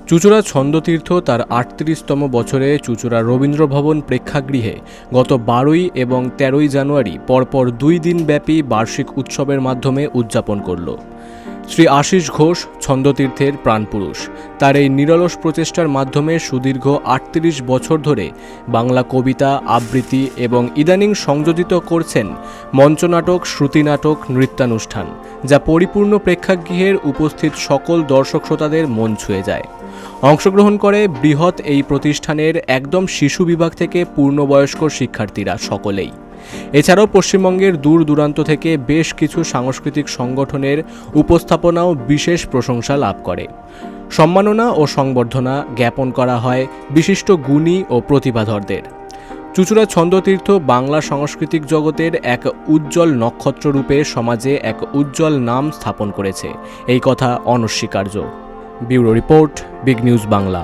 চুঁচুড়া ছন্দতীর্থ তার ৩৮তম বছরে চুঁচুড়া রবীন্দ্রভবন প্রেক্ষাগৃহে গত ১২ এবং ১৩ জানুয়ারি পরপর ২ দিনব্যাপী বার্ষিক উৎসবের মাধ্যমে উদযাপন করল। শ্রী আশিস ঘোষ ছন্দতীর্থের প্রাণপুরুষ। তার এই নিরলস প্রচেষ্টার মাধ্যমে সুদীর্ঘ ৩৮ বছর ধরে বাংলা কবিতা, আবৃত্তি এবং ইদানিং সংযোজিত করছেন মঞ্চনাটক, শ্রুতিনাটক, নৃত্যানুষ্ঠান, যা পরিপূর্ণ প্রেক্ষাগৃহের উপস্থিত সকল দর্শক শ্রোতাদের মন ছুঁয়ে যায়। অংশগ্রহণ করে বৃহৎ এই প্রতিষ্ঠানের একদম শিশু বিভাগ থেকে পূর্ণবয়স্ক শিক্ষার্থীরা সকলেই। এছাড়াও পশ্চিমবঙ্গের দূর দূরান্ত থেকে বেশ কিছু সাংস্কৃতিক সংগঠনের উপস্থাপনাও বিশেষ প্রশংসা লাভ করে। সম্মাননা ও সংবর্ধনা জ্ঞাপন করা হয় বিশিষ্ট গুণী ও প্রতিভাধরদের। চুঁচুড়া ছন্দতীর্থ বাংলা সাংস্কৃতিক জগতের এক উজ্জ্বল নক্ষত্ররূপে সমাজে এক উজ্জ্বল নাম স্থাপন করেছে, এই কথা অনস্বীকার্য। Bureau report, big news Bangla.